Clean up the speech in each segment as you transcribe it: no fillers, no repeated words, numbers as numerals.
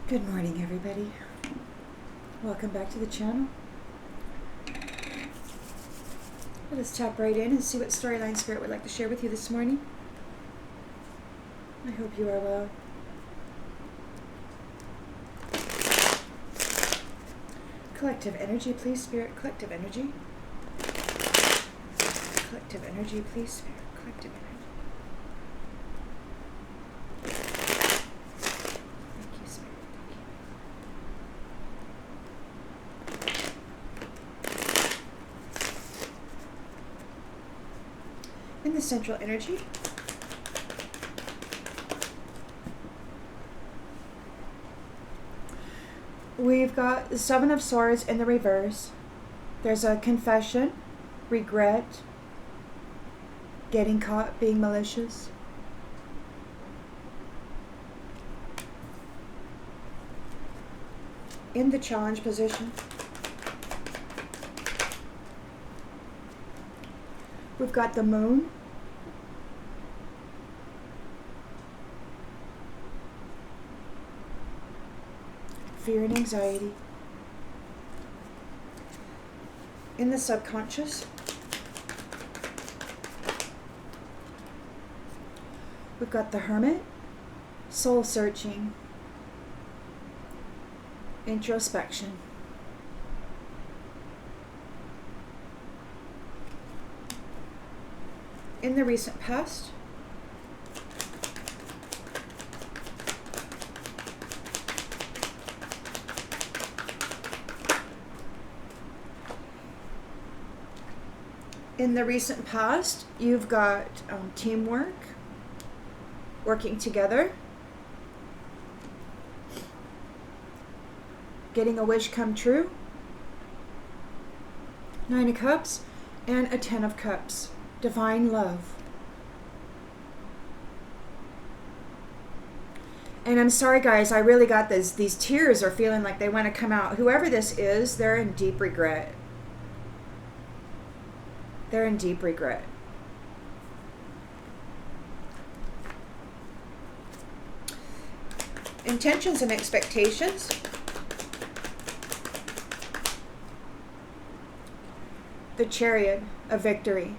Good morning, everybody. Welcome back to the channel. Let us tap right in and see what storyline Spirit would like to share with you this morning. I hope you are well. Collective energy, please, Spirit. Collective energy. Collective energy, please, Spirit. Collective energy. Thank you, Spirit. Thank you. In the central energy, we've got the Seven of Swords in the reverse. There's a confession, regret, getting caught being malicious. In the challenge position, we've got the Moon, fear and anxiety. In the subconscious, we've got the Hermit, soul searching, introspection. In the recent past, you've got teamwork, working together, getting a wish come true, 9 of Cups, and a 10 of Cups, divine love. And I'm sorry, guys, I really got these tears are feeling like they want to come out. Whoever this is, they're in deep regret. They're in deep regret. Intentions and expectations. The Chariot, a victory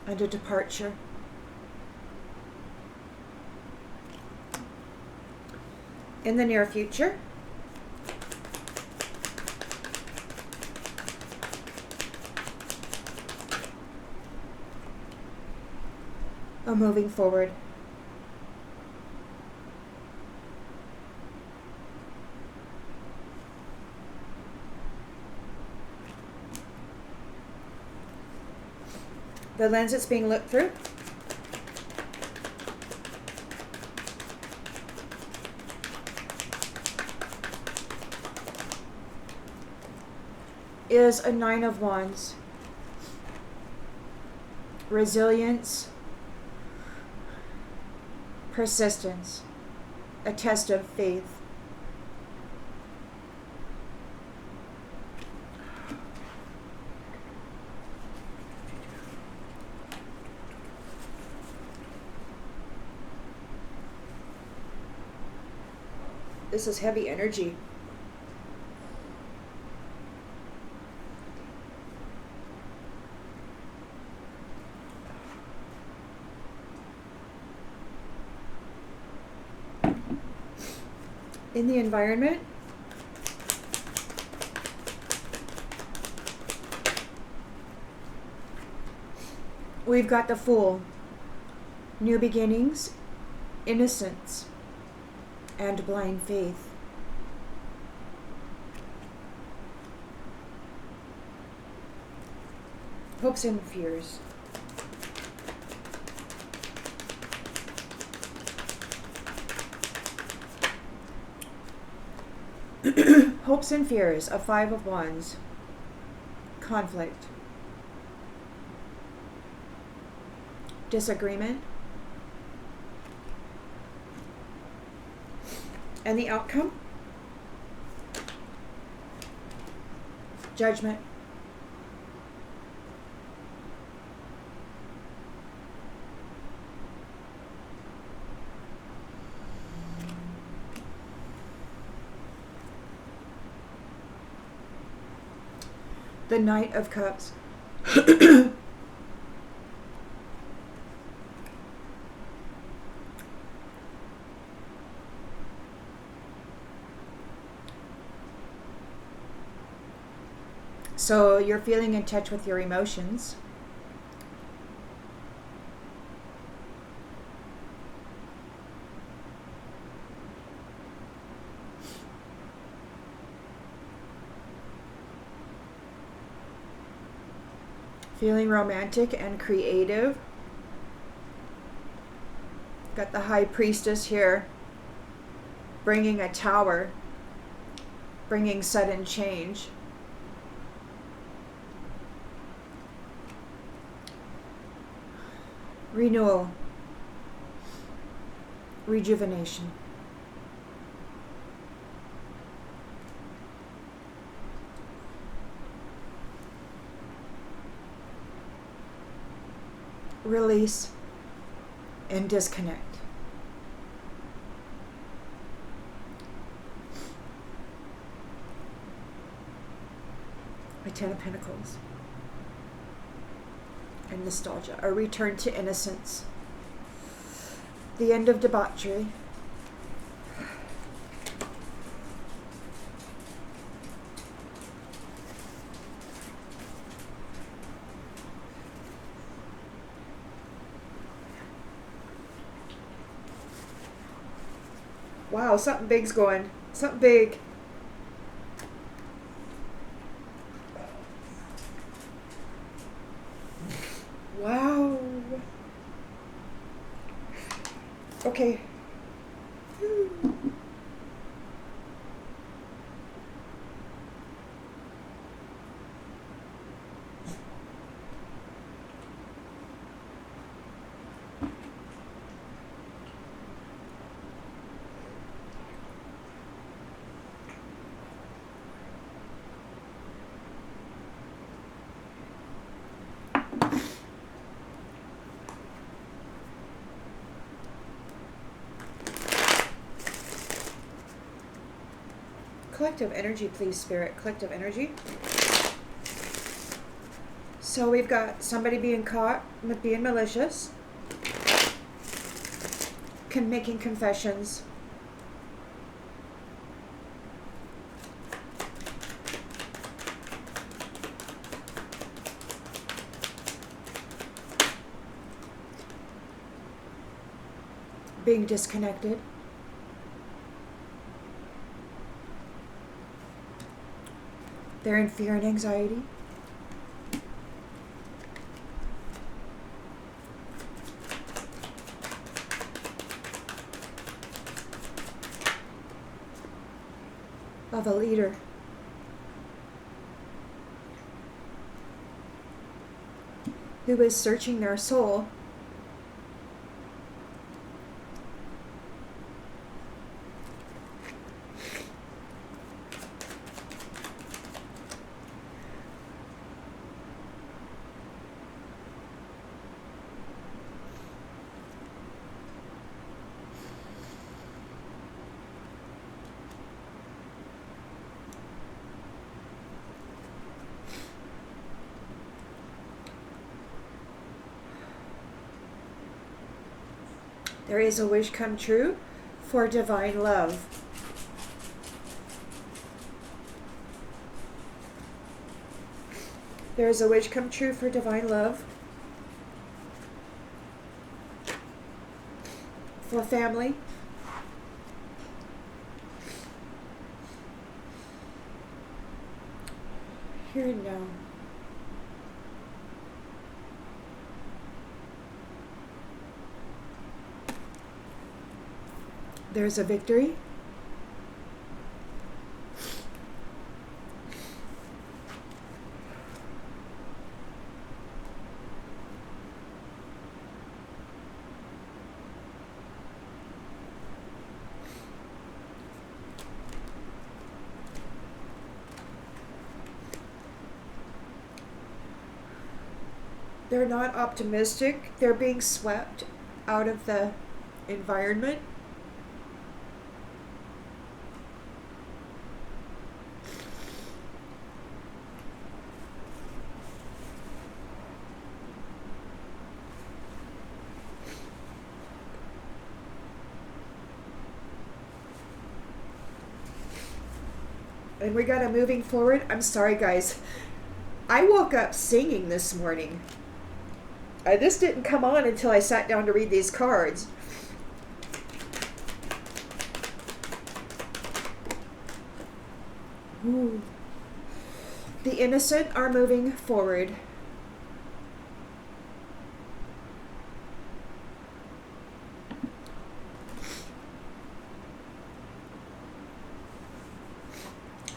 and a departure. In the near future, a moving forward. The lens it's being looked through is a 9 of Wands. Resilience, persistence, a test of faith. This is heavy energy. In the environment, we've got the Fool, new beginnings, innocence, and blind faith. Hopes and fears. Hopes and fears, a 5 of Wands. Conflict. Disagreement. And the outcome? Judgment. The Knight of Cups. So you're feeling in touch with your emotions. Feeling romantic and creative. Got the High Priestess here, bringing a tower, bringing sudden change. Renewal, rejuvenation. Release and disconnect. The Ten of Pentacles. And nostalgia. A return to innocence. The end of debauchery. Wow, something big's going. Something big. Wow. Okay. Collective energy, please, Spirit. Collective energy. So we've got somebody being caught with being malicious, making confessions, being disconnected, they're in fear and anxiety. Of a leader. Who is searching their soul. There is a wish come true for divine love. There is a wish come true for divine love. For family. Here and now. There's a victory. They're not optimistic. They're being swept out of the environment. And we got a moving forward. I'm sorry, guys. I woke up singing this morning. This didn't come on until I sat down to read these cards. Ooh. The innocent are moving forward.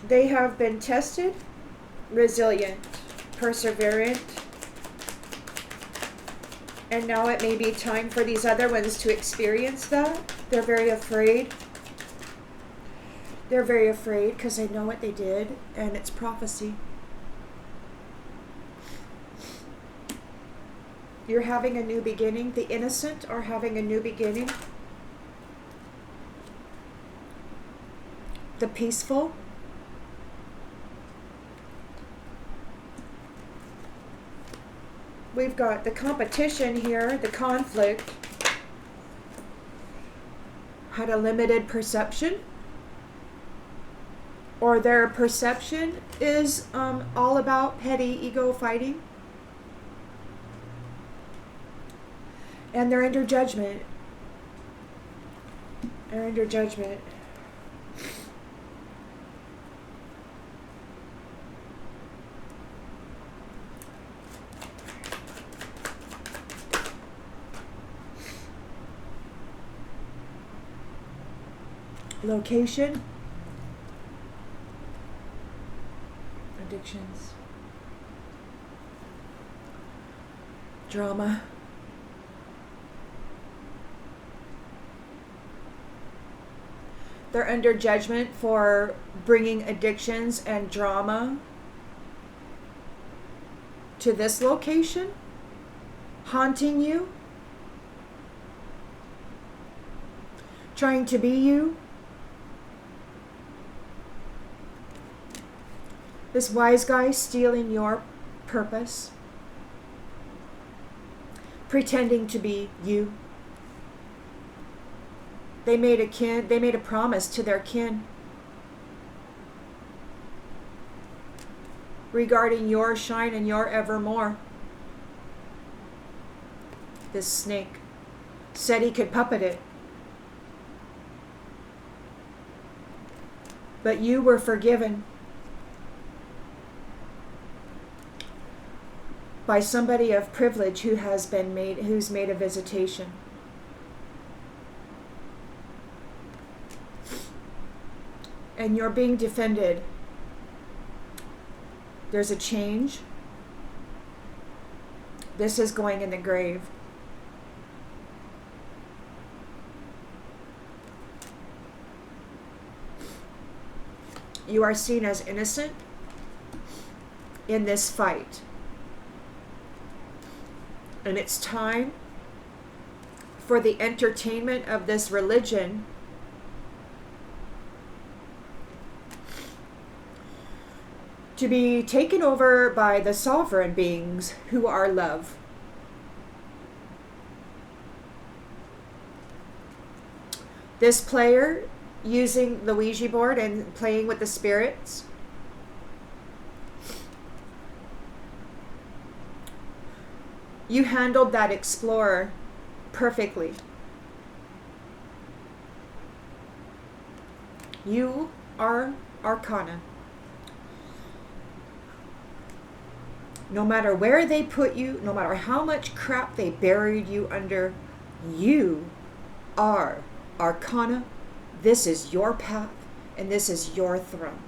They have been tested, resilient, perseverant, and now it may be time for these other ones to experience that. They're very afraid. They're very afraid because they know what they did, and it's prophecy. You're having a new beginning. The innocent are having a new beginning. The peaceful. We've got the competition here, the conflict, had a limited perception, or their perception is all about petty ego fighting, and they're under judgment. They're under judgment. Location, addictions, drama, they're under judgment for bringing addictions and drama to this location, haunting you, trying to be you. This wise guy stealing your purpose, pretending to be you. They made a promise to their kin regarding your shine and your evermore. This snake said he could puppet it. But you were forgiven by somebody of privilege who's made a visitation. And you're being defended. There's a change. This is going in the grave. You are seen as innocent in this fight. And it's time for the entertainment of this religion to be taken over by the sovereign beings who are love. This player using the Ouija board and playing with the spirits, you handled that explorer perfectly. You are Arcana. No matter where they put you, no matter how much crap they buried you under, you are Arcana. This is your path, and this is your throne.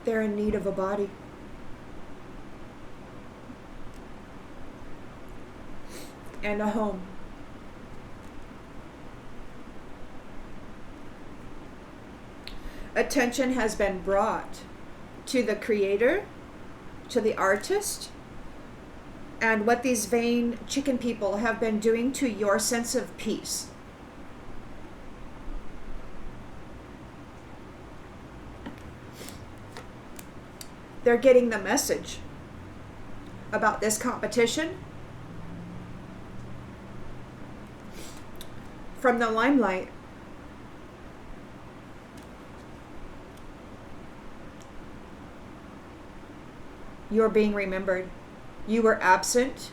They're in need of a body. And a home. Attention has been brought to the creator, to the artist, and what these vain chicken people have been doing to your sense of peace. They're getting the message. about this competition from the limelight. You're being remembered. You were absent,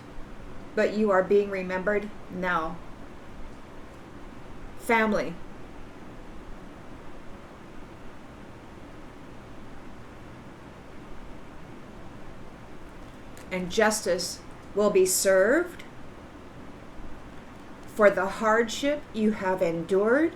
but you are being remembered now. Family. And justice will be served for the hardship you have endured.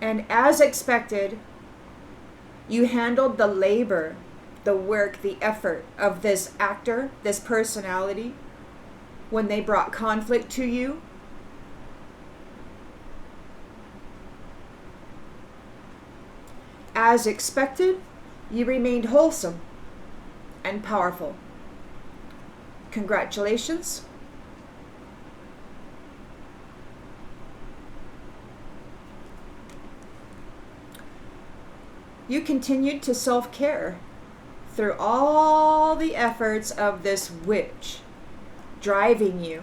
And as expected, you handled the labor, the work, the effort of this actor, this personality, when they brought conflict to you. As expected, you remained wholesome and powerful. Congratulations. You continued to self-care through all the efforts of this witch driving you.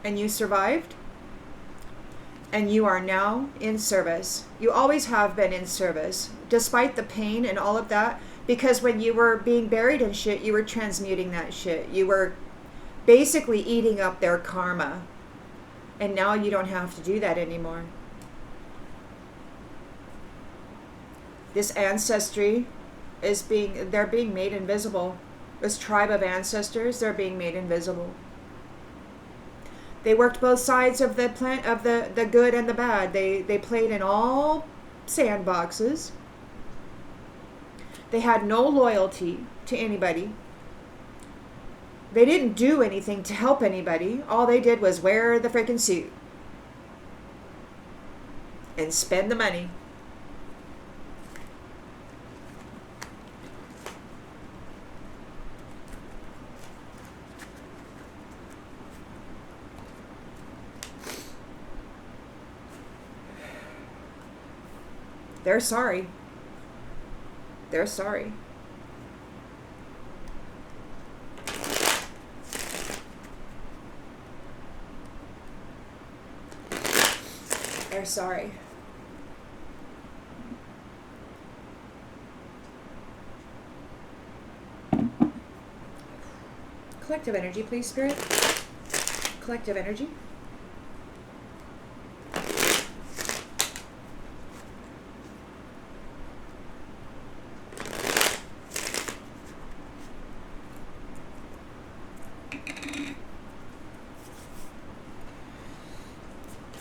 And you survived. And you are now in service. You always have been in service, despite the pain and all of that, because when you were being buried in shit, you were transmuting that shit. You were basically eating up their karma. And now you don't have to do that anymore. This ancestry they're being made invisible. This tribe of ancestors, they're being made invisible. They worked both sides of the plant, of the good and the bad. They played in all sandboxes. They had no loyalty to anybody. They didn't do anything to help anybody. All they did was wear the freaking suit and spend the money. They're sorry. They're sorry. They're sorry. Collective energy, please, Spirit. Collective energy.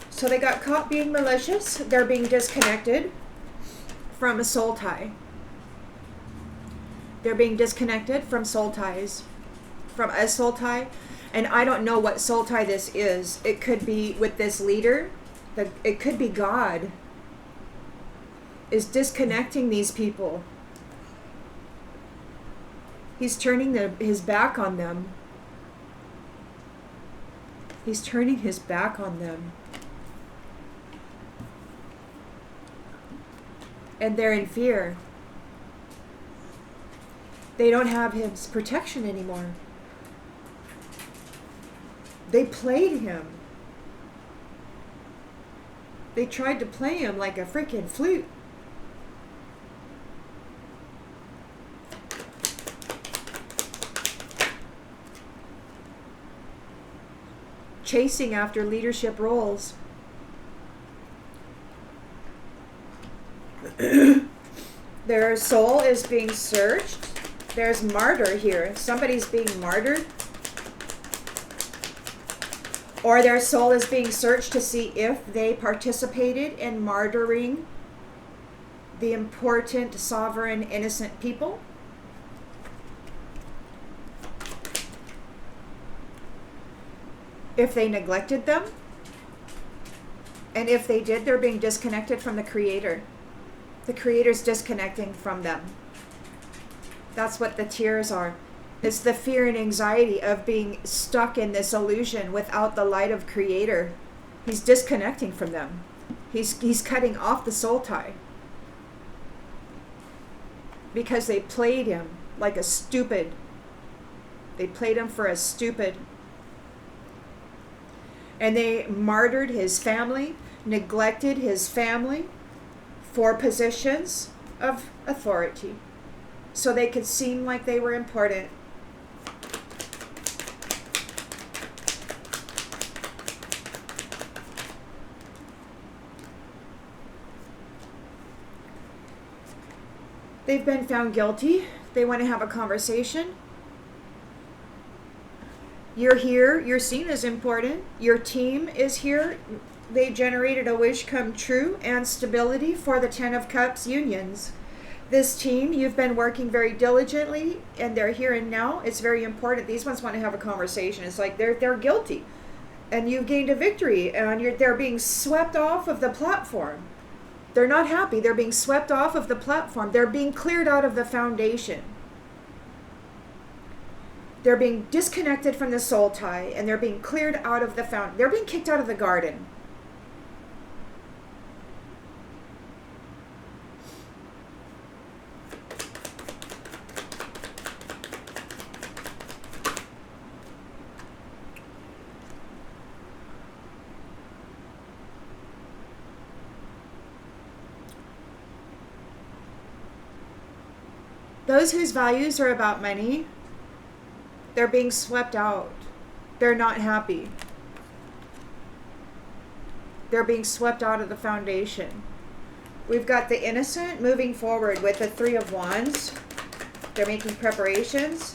So they got caught being malicious. They're being disconnected from a soul tie. They're being disconnected from soul ties, from a soul tie. And I don't know what soul tie this is. It could be with this leader. It could be God is disconnecting these people. He's turning his back on them. He's turning his back on them. And they're in fear. They don't have his protection anymore. They played him. They tried to play him like a freaking flute. Chasing after leadership roles. Their soul is being searched. There's martyr here. Somebody's being martyred. Or their soul is being searched to see if they participated in martyring the important, sovereign, innocent people. If they neglected them. And if they did, they're being disconnected from the Creator. The Creator's disconnecting from them. That's what the tears are. It's the fear and anxiety of being stuck in this illusion without the light of Creator. He's disconnecting from them. He's cutting off the soul tie. Because they played him like a stupid. They played him for a stupid. And they martyred his family, neglected his family for positions of authority. So they could seem like they were important. They've been found guilty. They want to have a conversation. You're here. You're seen as important. Your team is here. They generated a wish come true and stability for the 10 of Cups unions. This team, you've been working very diligently, and they're here and now. It's very important. These ones want to have a conversation. It's like they're guilty, and you've gained a victory, and they're being swept off of the platform. They're not happy. They're being swept off of the platform. They're being cleared out of the foundation. They're being disconnected from the soul tie, and they're being cleared out of the fountain. They're being kicked out of the garden. Those whose values are about money, they're being swept out. They're not happy. They're being swept out of the foundation. We've got the innocent moving forward with the 3 of Wands. They're making preparations.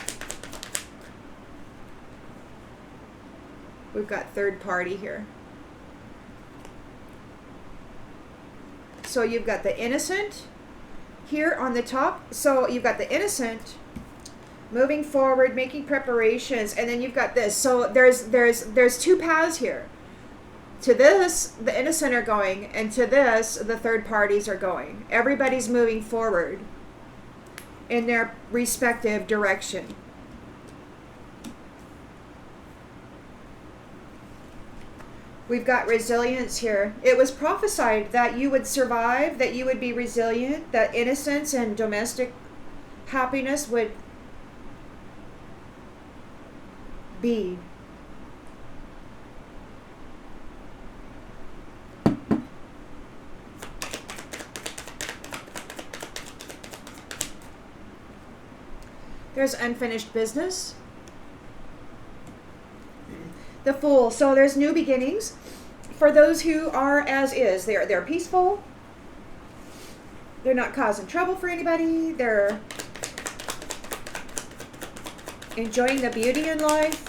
We've got third party here. So you've got the innocent here on the top. So you've got the innocent moving forward, making preparations, and then you've got this. So there's two paths here. To this, the innocent are going, and to this, the third parties are going. Everybody's moving forward in their respective direction. We've got resilience here. It was prophesied that you would survive, that you would be resilient, that innocence and domestic happiness would be. There's unfinished business. The Fool. So there's new beginnings for those who are as is. They're peaceful. They're not causing trouble for anybody. They're enjoying the beauty in life.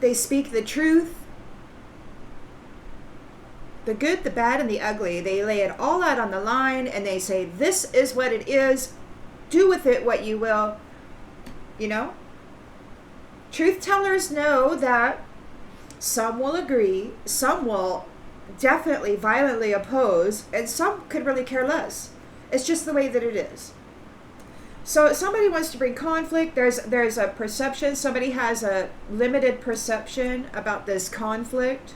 They speak the truth. The good, the bad, and the ugly. They lay it all out on the line, and they say, this is what it is. Do with it what you will. You know? Truth tellers know that some will agree, some will definitely violently oppose, and some could really care less. It's just the way that it is. So somebody wants to bring conflict. There's a perception. Somebody has a limited perception about this conflict.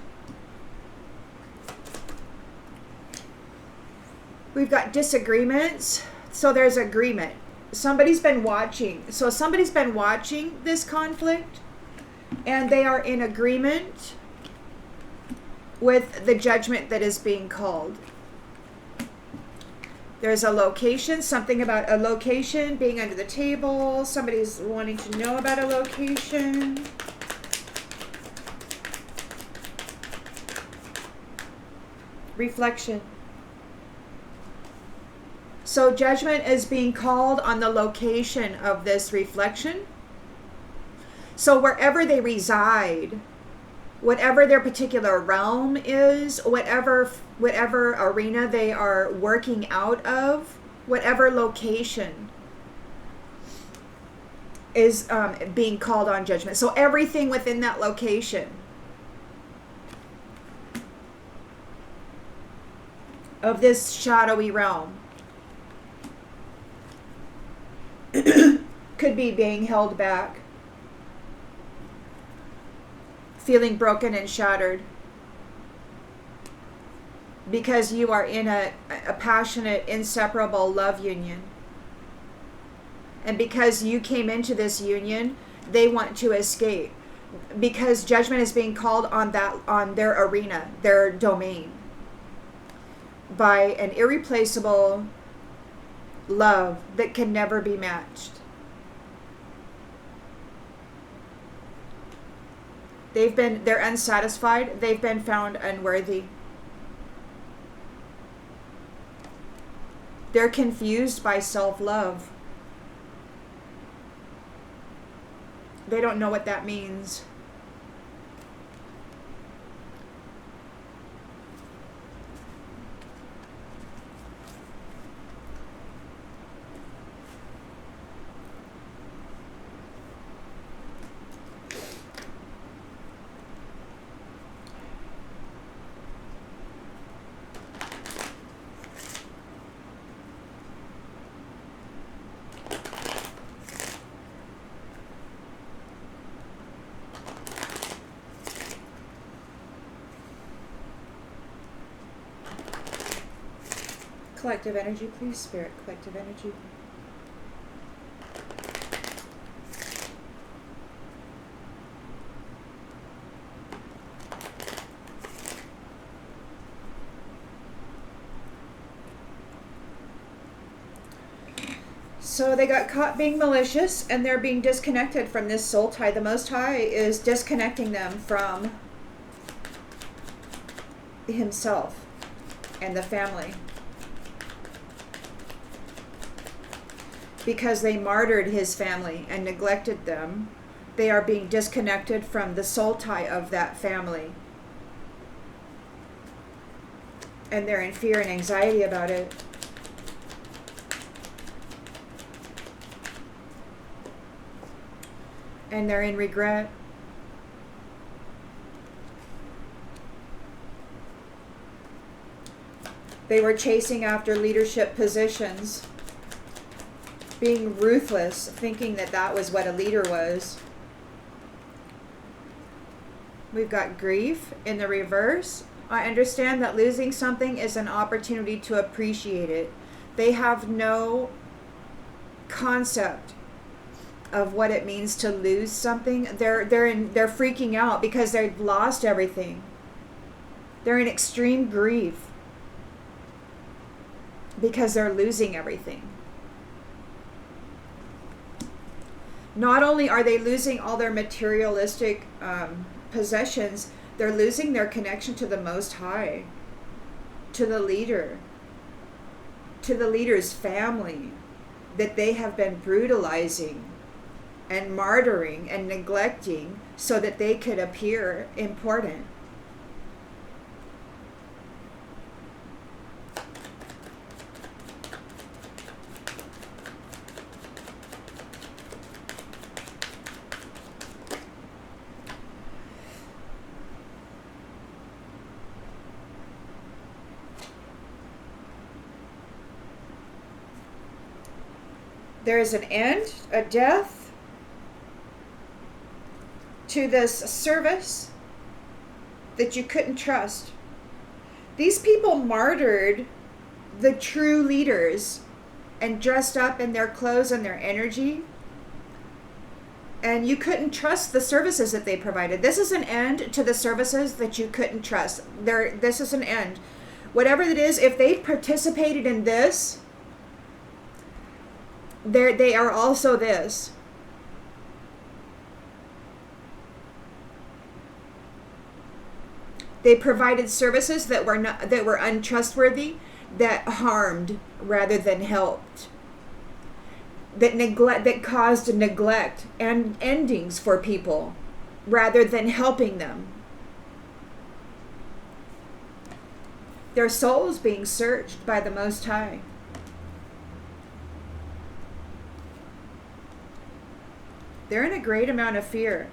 We've got disagreements. So there's agreement. Somebody's been watching. So somebody's been watching this conflict, and they are in agreement with the judgment that is being called. There's a location, something about a location being under the table. Somebody's wanting to know about a location. Reflection. So judgment is being called on the location of this reflection. So wherever they reside, whatever their particular realm is, whatever arena they are working out of, whatever location is being called on judgment. So everything within that location. of this shadowy realm. Could be being held back, feeling broken and shattered, because you are in a passionate, inseparable love union. And because you came into this union, they want to escape. Because judgment is being called on their arena, their domain, by an irreplaceable love that can never be matched. They're unsatisfied. They've been found unworthy. They're confused by self-love. They don't know what that means. Collective energy, please, Spirit. Collective energy. So they got caught being malicious, and they're being disconnected from this soul tie. The Most High is disconnecting them from himself and the family, because they martyred his family and neglected them. They are being disconnected from the soul tie of that family. And they're in fear and anxiety about it. And they're in regret. They were chasing after leadership positions, being ruthless, thinking that that was what a leader was. We've got grief in the reverse. I understand that losing something is an opportunity to appreciate it. They have no concept of what it means to lose something. They're freaking out because they've lost everything. They're in extreme grief because they're losing everything. Not only are they losing all their materialistic possessions, they're losing their connection to the Most High, to the leader, to the leader's family that they have been brutalizing and martyring and neglecting so that they could appear important. There is an end, a death to this service that you couldn't trust. These people martyred the true leaders and dressed up in their clothes and their energy, and you couldn't trust the services that they provided. This is an end to the services that you couldn't trust. This is an end. Whatever it is, if they participated in this, they are also this. They provided services that were untrustworthy, that harmed rather than helped, that caused neglect and endings for people rather than helping them. Their souls being searched by the Most High. They're in a great amount of fear.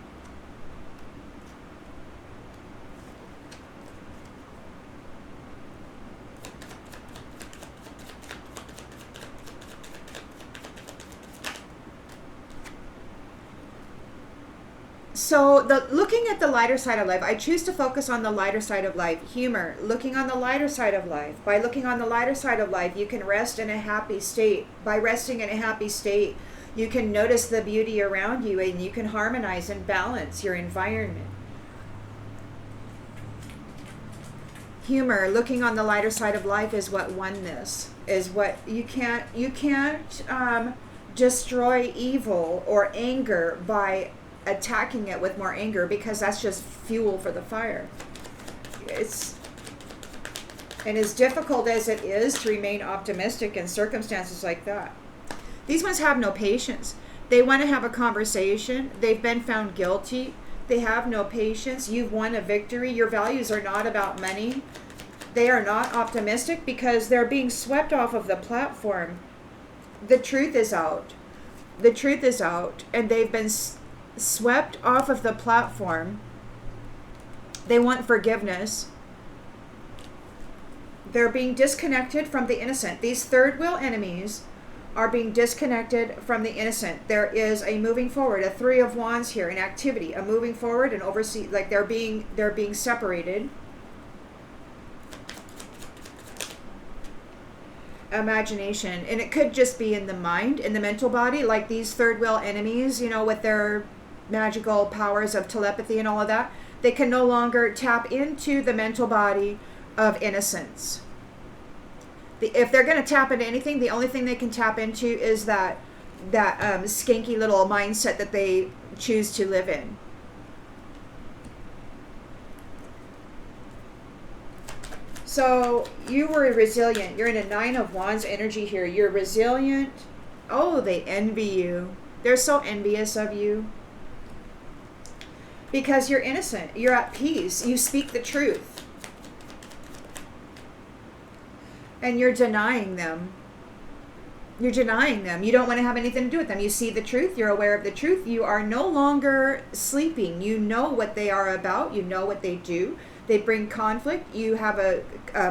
So looking at the lighter side of life, I choose to focus on the lighter side of life. Humor, looking on the lighter side of life. By looking on the lighter side of life, you can rest in a happy state. By resting in a happy state, you can notice the beauty around you, and you can harmonize and balance your environment. Humor, looking on the lighter side of life, is what oneness is. What you can't destroy evil or anger by attacking it with more anger, because that's just fuel for the fire. And as difficult as it is to remain optimistic in circumstances like that, these ones have no patience. They want to have a conversation. They've been found guilty. They have no patience. You've won a victory. Your values are not about money. They are not optimistic because they're being swept off of the platform. The truth is out. The truth is out, and they've been swept off of the platform. They want forgiveness. They're being disconnected from the innocent. These third wheel enemies are being disconnected from the innocent. There is a moving forward, a 3 of Wands here, an activity, a moving forward and oversee, like they're being separated. Imagination, and it could just be in the mind, in the mental body, like these third wheel enemies, with their magical powers of telepathy and all of that. They can no longer tap into the mental body of innocence. If they're going to tap into anything, the only thing they can tap into is that skanky little mindset that they choose to live in. So you were resilient. You're in a 9 of Wands energy here. You're resilient. Oh, they envy you. They're so envious of you. Because you're innocent. You're at peace. You speak the truth. And you're denying them. You're denying them. You don't want to have anything to do with them. You see the truth. You're aware of the truth. You are no longer sleeping. You know what they are about. You know what they do. They bring conflict. You have a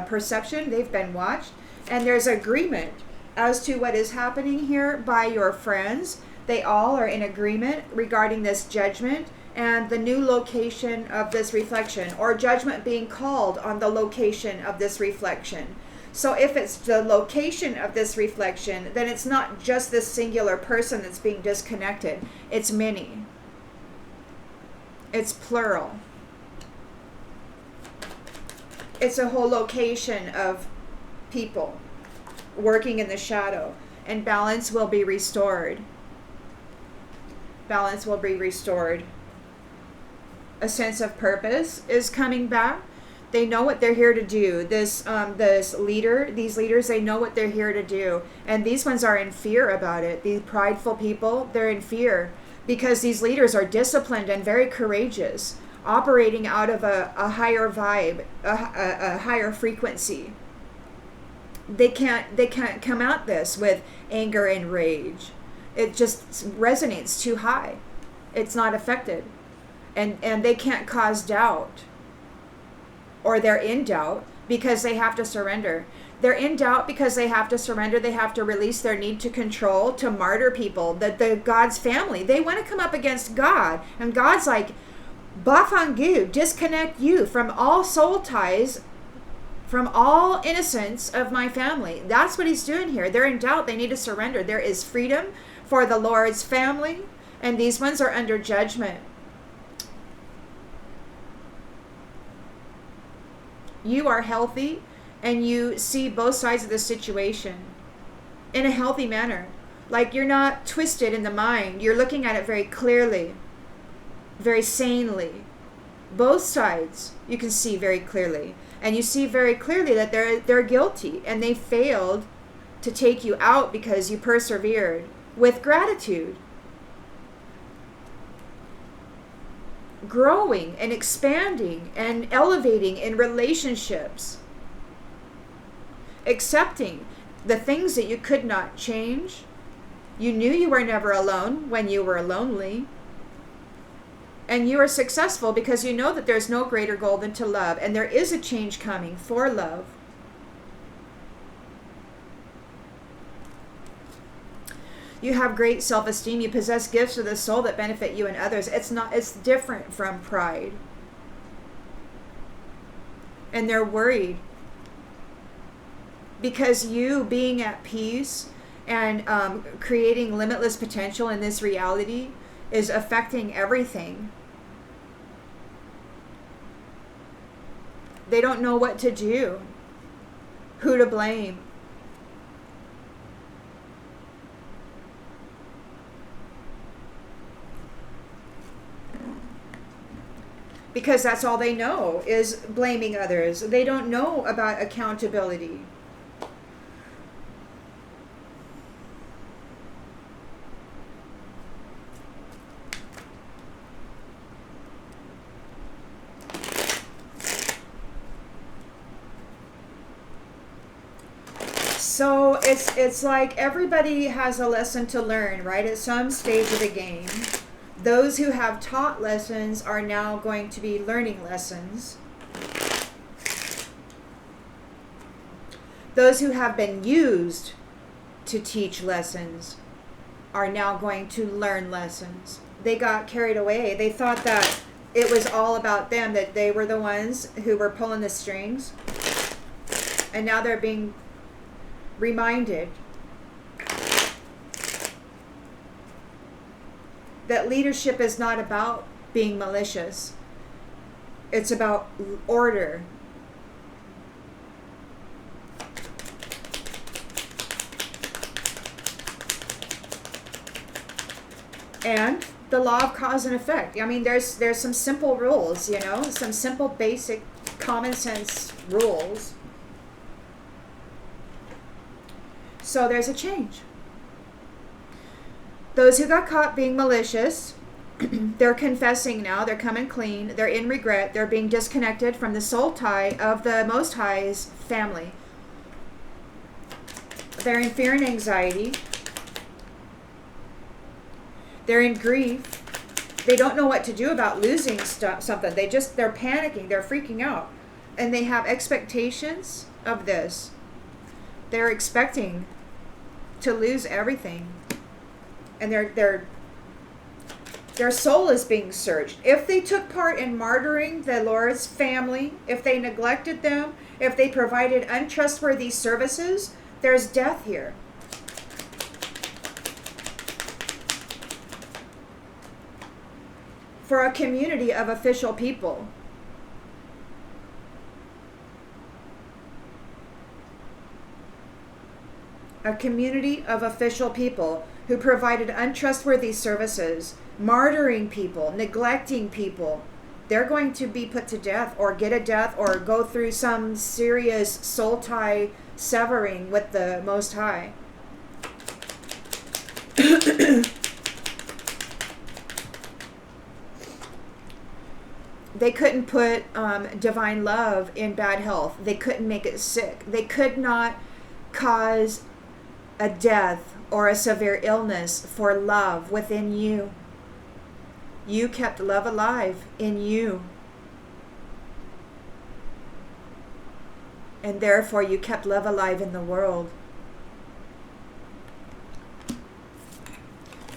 perception. They've been watched. And there's agreement as to what is happening here by your friends. They all are in agreement regarding this judgment and the new location of this reflection, or judgment being called on the location of this reflection. So if it's the location of this reflection, then it's not just this singular person that's being disconnected. It's many. It's plural. It's a whole location of people working in the shadow, and balance will be restored. Balance will be restored. A sense of purpose is coming back. They know what they're here to do. These leaders, they know what they're here to do. And these ones are in fear about it. These prideful people, they're in fear because these leaders are disciplined and very courageous, operating out of a higher vibe, a higher frequency. They can't come at this with anger and rage. It just resonates too high. It's not affected. And they can't cause doubt, or they're in doubt because they have to surrender. They're in doubt because they have to surrender. They have to release their need to control, to martyr people, the God's family. They want to come up against God, and God's like, Bafangu, disconnect you from all soul ties, from all innocence of my family. That's what he's doing here. They're in doubt. They need to surrender. There is freedom for the Lord's family, and these ones are under judgment. You are healthy, and you see both sides of the situation in a healthy manner. Like, you're not twisted in the mind. You're looking at it very clearly, very sanely. Both sides you can see very clearly. And you see very clearly that they're guilty, and they failed to take you out because you persevered with gratitude. Growing and expanding and elevating in relationships. Accepting the things that you could not change. You knew you were never alone when you were lonely. And you are successful because you know that there's no greater goal than to love. And there is a change coming for love. You have great self-esteem. You possess gifts of the soul that benefit you and others. It's different from pride. And they're worried because you being at peace and creating limitless potential in this reality is affecting everything. They don't know what to do, who to blame. Because that's all they know is blaming others. They don't know about accountability. So it's like everybody has a lesson to learn, right? At some stage of the game. Those who have taught lessons are now going to be learning lessons. Those who have been used to teach lessons are now going to learn lessons. They got carried away. They thought that it was all about them, that they were the ones who were pulling the strings. And now they're being reminded that leadership is not about being malicious. It's about order. And the law of cause and effect. I mean, there's some simple rules, you know, some simple basic common sense rules. So there's a change. Those who got caught being malicious, they're confessing now, they're coming clean, they're in regret, they're being disconnected from the soul tie of the Most High's family. They're in fear and anxiety. They're in grief. They don't know what to do about losing something. They're panicking, they're freaking out. And they have expectations of this. They're expecting to lose everything. And their soul is being searched. If they took part in martyring the Lord's family, if they neglected them, if they provided untrustworthy services, there's death here. For a community of official people. A community of official people who provided untrustworthy services, martyring people, neglecting people. They're going to be put to death or get a death or go through some serious soul tie severing with the Most High. They couldn't put divine love in bad health. They couldn't make it sick. They could not cause a death or a severe illness for love within you. You kept love alive in you. And therefore you kept love alive in the world.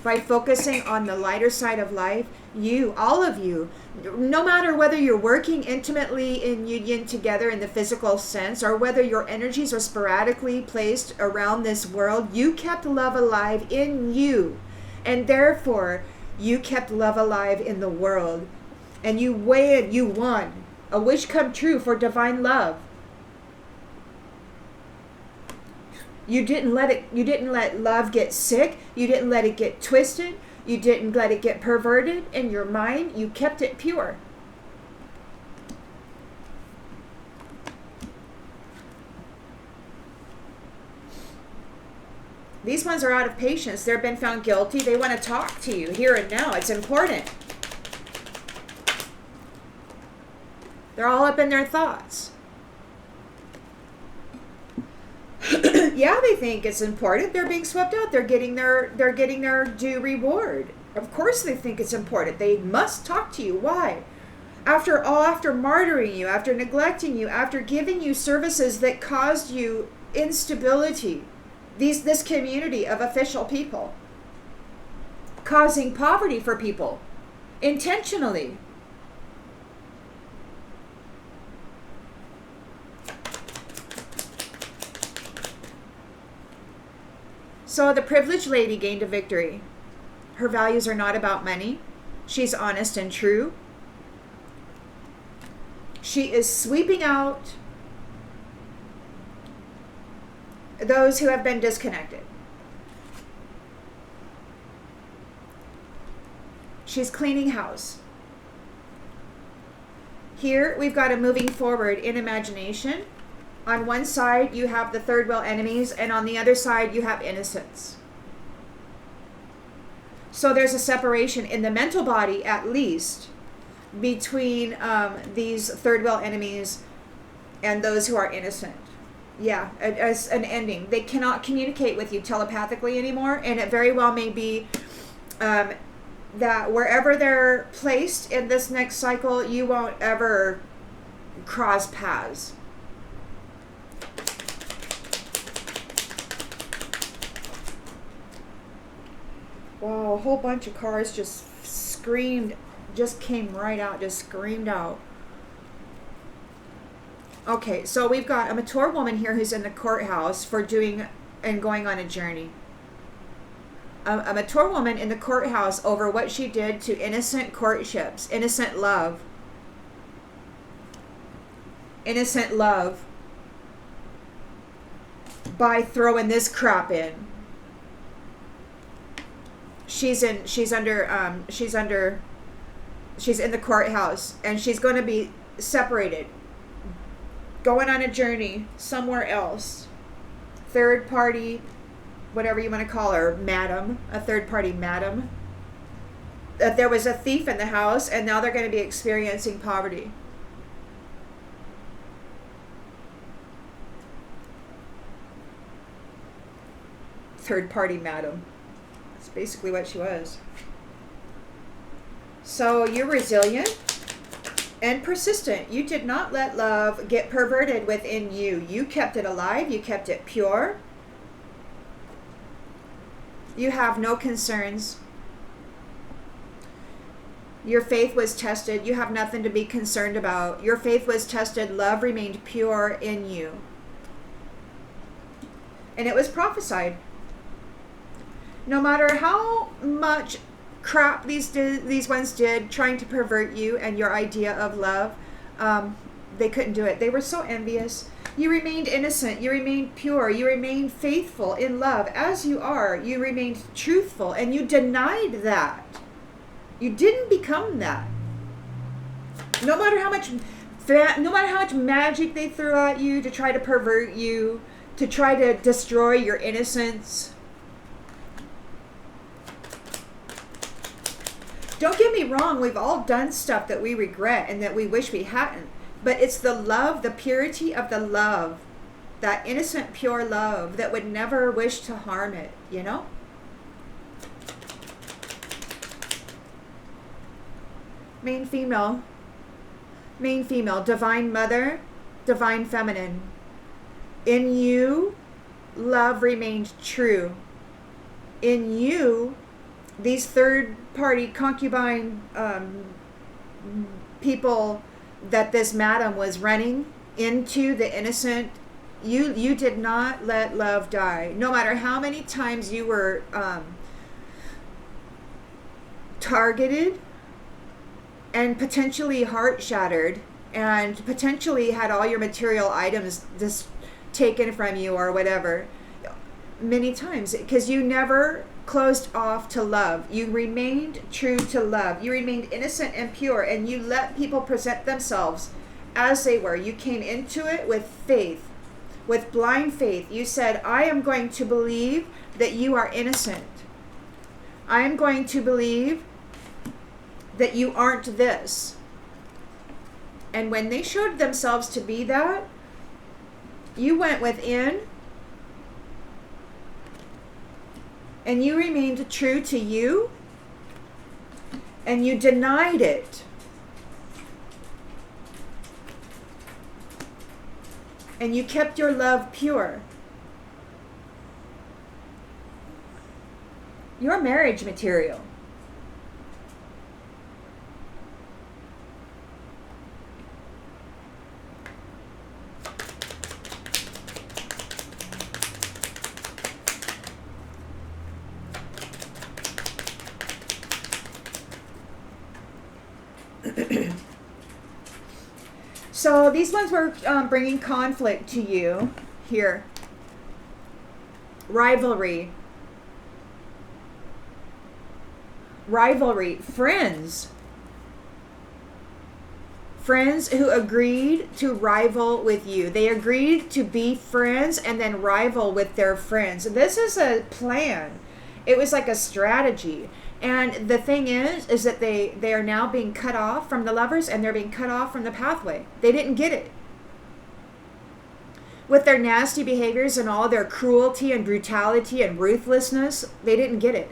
By focusing on the lighter side of life, you, all of you, no matter whether you're working intimately in union together in the physical sense or whether your energies are sporadically placed around this world, you kept love alive in you. And therefore, you kept love alive in the world. And you won. A wish come true for divine love. You didn't let love get sick. You didn't let it get twisted. You didn't let it get perverted in your mind. You kept it pure. These ones are out of patience. They've been found guilty. They want to talk to you here and now. It's important. They're all up in their thoughts. Yeah, they think it's important. They're being swept out. They're getting their due reward. Of course they think it's important. They must talk to you. Why? After martyring you, after neglecting you, after giving you services that caused you instability, this community of official people. causing poverty for people intentionally. So the privileged lady gained a victory. Her values are not about money. She's honest and true. She is sweeping out those who have been disconnected. She's cleaning house. Here we've got a moving forward in imagination. On one side you have the third wheel enemies, and on the other side you have innocence. So there's a separation in the mental body, at least, between these third wheel enemies and those who are innocent. Yeah, as an ending. They cannot communicate with you telepathically anymore, and it very well may be that wherever they're placed in this next cycle, you won't ever cross paths. Wow, a whole bunch of cars just screamed, just came right out, just screamed out. Okay, so we've got a mature woman here who's in the courthouse for doing and going on a journey. A mature woman in the courthouse over what she did to innocent courtships, innocent love. Innocent love by throwing this crap in. She's in the courthouse, and she's going to be separated, going on a journey somewhere else. Third party, whatever you want to call her, madam, a third party madam. That there was a thief in the house, and now they're going to be experiencing poverty. Third party madam. That's basically what she was. So you're resilient and persistent. You did not let love get perverted within you. You kept it alive. You kept it pure. You have no concerns. Your faith was tested. You have nothing to be concerned about. Your faith was tested. Love remained pure in you. And it was prophesied. No matter how much crap these ones did trying to pervert you and your idea of love, they couldn't do it. They were so envious. You remained innocent. You remained pure. You remained faithful in love as you are. You remained truthful, and you denied that. You didn't become that. No matter how much magic they threw at you to try to pervert you, to try to destroy your innocence. Don't get me wrong, we've all done stuff that we regret and that we wish we hadn't. But it's the love, the purity of the love, that innocent, pure love that would never wish to harm it, you know? Main female, divine mother, divine feminine. In you, love remained true. In you, these third-party concubine people that this madam was running into the innocent, you did not let love die. No matter how many times you were targeted and potentially heart shattered and potentially had all your material items just taken from you or whatever, many times, because you never closed off to love. You remained true to love. You remained innocent and pure, and you let people present themselves as they were. You came into it with faith, with blind faith. You said, I am going to believe that you are innocent. I am going to believe that you aren't this. And when they showed themselves to be that, you went within and you remained true to you, and you denied it. And you kept your love pure. Your marriage material. So these ones were bringing conflict to you here. Rivalry. Friends. Friends who agreed to rival with you. They agreed to be friends and then rival with their friends. This is a plan. It was like a strategy. And the thing is that they are now being cut off from the lovers, and they're being cut off from the pathway. They didn't get it. With their nasty behaviors and all their cruelty and brutality and ruthlessness, they didn't get it.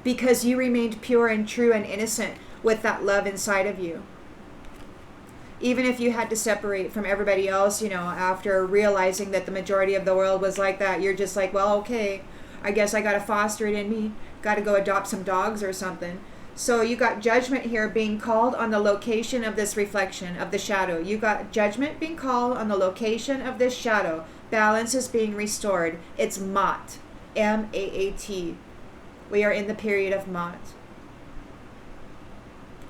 Because you remained pure and true and innocent with that love inside of you. Even if you had to separate from everybody else, after realizing that the majority of the world was like that, you're just like, well, okay, I guess I got to foster it in me. Got to go adopt some dogs or something. So you got judgment here being called on the location of this reflection of the shadow. You got judgment being called on the location of this shadow. Balance is being restored. It's MAAT. M-A-A-T. We are in the period of MAAT.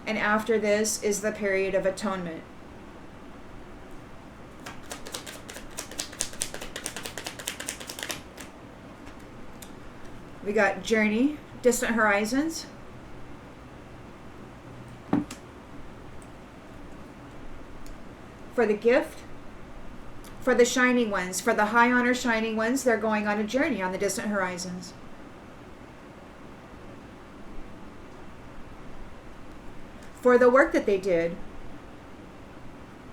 And after this is the period of atonement. We got journey, distant horizons. For the gift, for the shining ones, for the high honor shining ones, they're going on a journey on the distant horizons. For the work that they did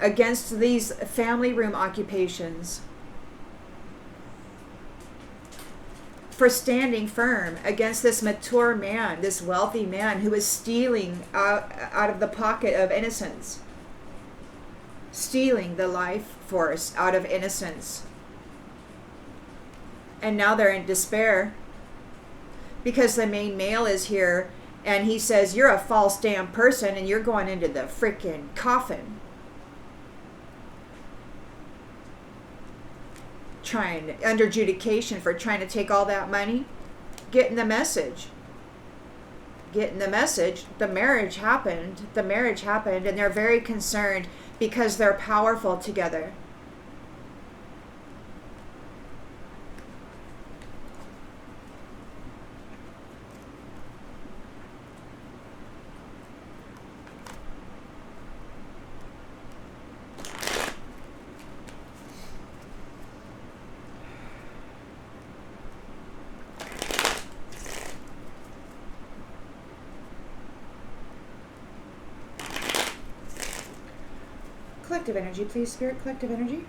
against these family room occupations. For standing firm against this mature man, this wealthy man who is stealing out of the pocket of innocence. Stealing the life force out of innocence. And now they're in despair because the main male is here and he says, you're a false damn person and you're going into the freaking coffin. Under adjudication for trying to take all that money. Getting the message. The marriage happened and they're very concerned because they're powerful together. Collective energy, please, Spirit. Collective energy.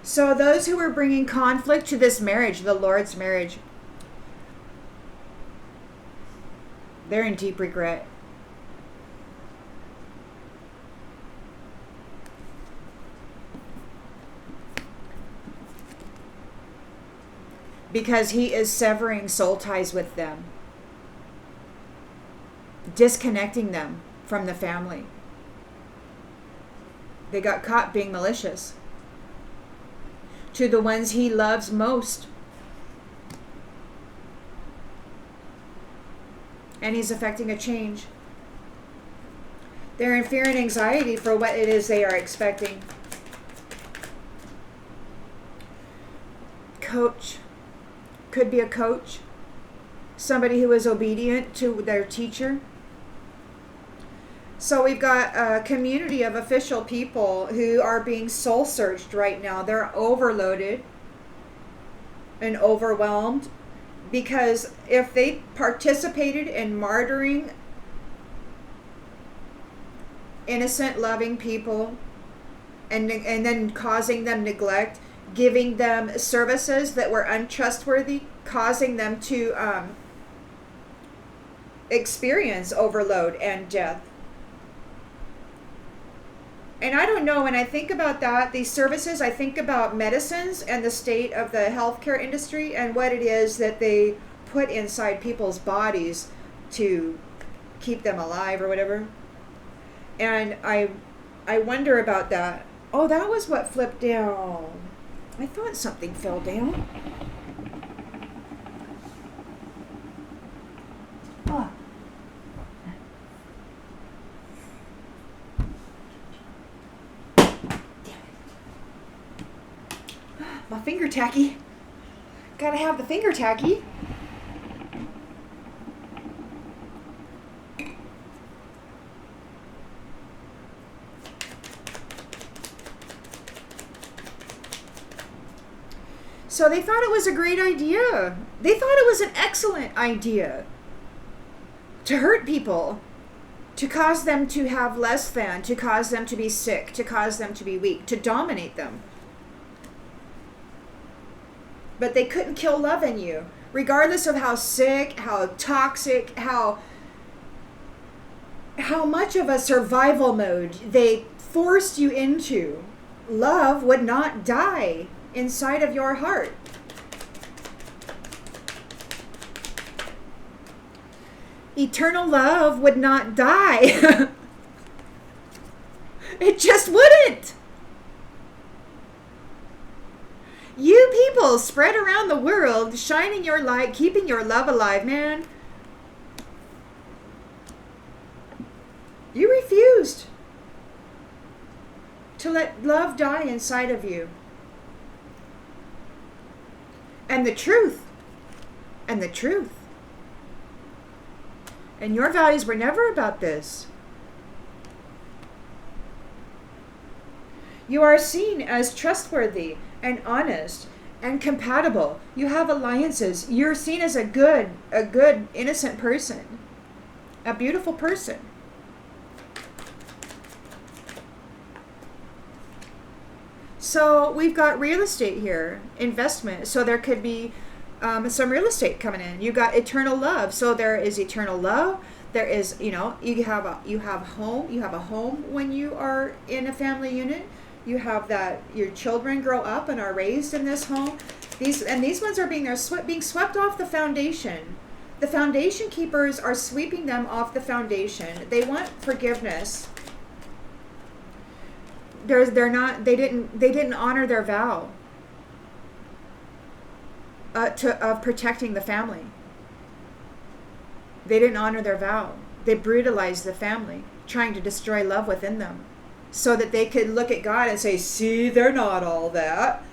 So those who were bringing conflict to this marriage, the Lord's marriage, they're in deep regret. Because he is severing soul ties with them, disconnecting them from the family. They got caught being malicious to the ones he loves most. And he's affecting a change. They're in fear and anxiety for what it is they are expecting. Coach. Could be a coach. Somebody who is obedient to their teacher. So we've got a community of official people who are being soul searched right now. They're overloaded and overwhelmed because if they participated in martyring innocent, loving people and then causing them neglect, giving them services that were untrustworthy, causing them to experience overload and death. And I don't know, when I think about that, these services, I think about medicines and the state of the healthcare industry and what it is that they put inside people's bodies to keep them alive or whatever. And I wonder about that. Oh, that was what flipped down. I thought something fell down. Oh. My finger tacky. Gotta have the finger tacky. So they thought it was a great idea. They thought it was an excellent idea to hurt people, to cause them to have less than, to cause them to be sick, to cause them to be weak, to dominate them. But they couldn't kill love in you, regardless of how sick, how toxic, how much of a survival mode they forced you into. Love would not die inside of your heart. Eternal love would not die. It just wouldn't. You people spread around the world, shining your light, keeping your love alive, man. You refused to let love die inside of you. And the truth. And your values were never about this. You are seen as trustworthy and honest and compatible. You have alliances. You're seen as a good, innocent person. A beautiful person. So we've got real estate here, investment. So there could be some real estate coming in. You got eternal love. So there is eternal love. There is, you have a home when you are in a family unit. You have that your children grow up and are raised in this home. These ones are being swept off the foundation. The foundation keepers are sweeping them off the foundation. They want forgiveness. They didn't honor their vow of protecting the family. They didn't honor their vow. They brutalized the family, trying to destroy love within them, so that they could look at God and say, see, they're not all that.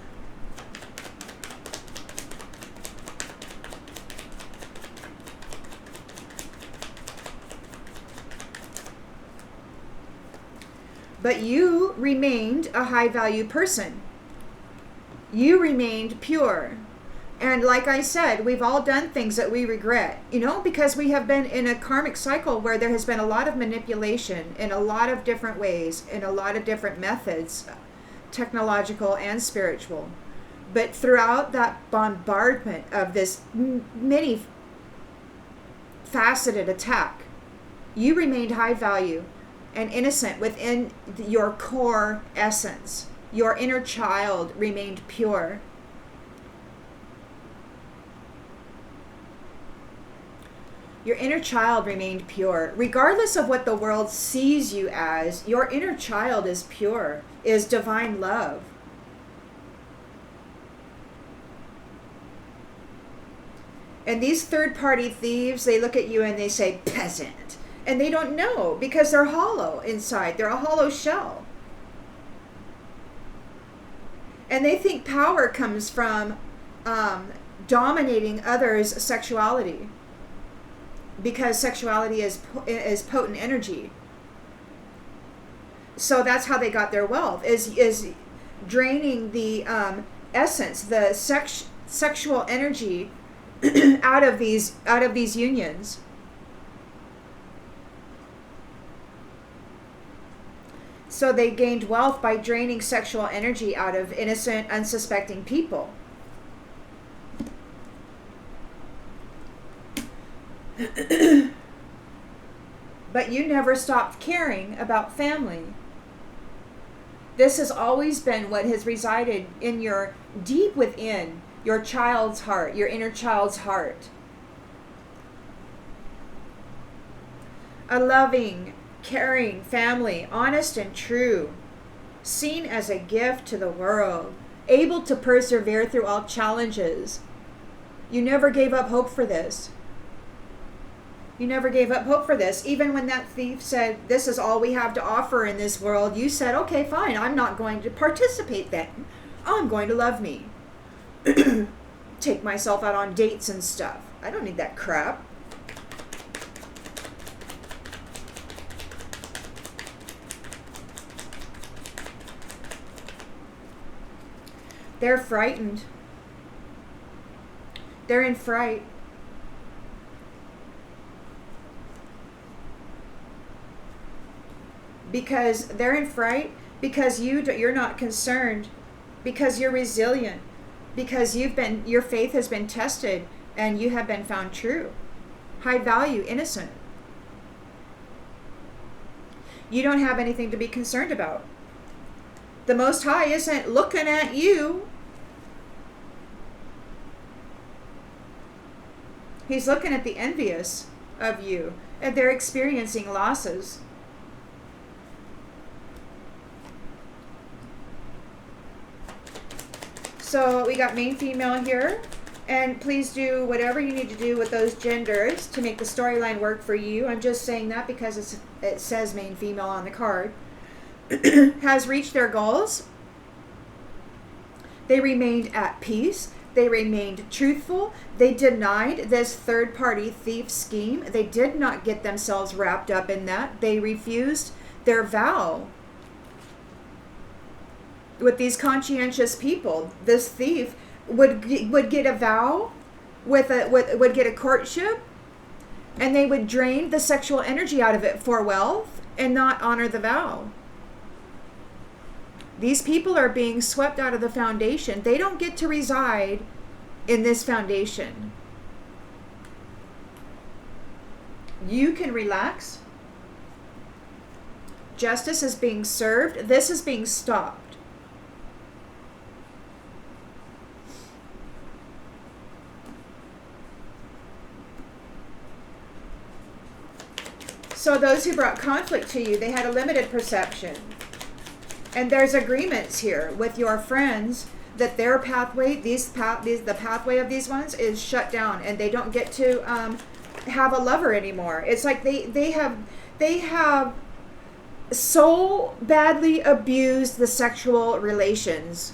But you remained a high-value person. You remained pure. And like I said, we've all done things that we regret, because we have been in a karmic cycle where there has been a lot of manipulation in a lot of different ways, in a lot of different methods, technological and spiritual. But throughout that bombardment of this many faceted attack, you remained high value and innocent within your core essence. Your inner child remained pure. Your inner child remained pure. Regardless of what the world sees you as, your inner child is pure, is divine love. And these third-party thieves, they look at you and they say, peasant. And they don't know, because they're hollow inside. They're a hollow shell. And they think power comes from dominating others' sexuality. Because sexuality is potent energy. So that's how they got their wealth, is draining the essence, the sexual energy out of these unions. So they gained wealth by draining sexual energy out of innocent, unsuspecting people. But you never stopped caring about family. This has always been what has resided in your deep within your child's heart, your inner child's heart. A loving, caring family, honest and true, seen as a gift to the world, able to persevere through all challenges. You never gave up hope for this. You never gave up hope for this. Even when that thief said, this is all we have to offer in this world, you said, okay, fine, I'm not going to participate then. I'm going to love me. Take myself out on dates and stuff. I don't need that crap. They're frightened. They're in fright. Because they're in fright, because you're not concerned, because you're resilient, because your faith has been tested and you have been found true, high value, innocent. You don't have anything to be concerned about. The Most High isn't looking at you. He's looking at the envious of you, and they're experiencing losses. So we got main female here, and please do whatever you need to do with those genders to make the storyline work for you. I'm just saying that because it says main female on the card. Has reached their goals. They remained at peace. They remained truthful. They denied this third-party thief scheme. They did not get themselves wrapped up in that. They refused their vow with these conscientious people. This thief would get a vow, would get a courtship, and they would drain the sexual energy out of it for wealth and not honor the vow. These people are being swept out of the foundation. They don't get to reside in this foundation. You can relax. Justice is being served. This is being stopped. So those who brought conflict to you, they had a limited perception. And there's agreements here with your friends that their pathway, the pathway of these ones is shut down, and they don't get to have a lover anymore. It's like they have so badly abused the sexual relations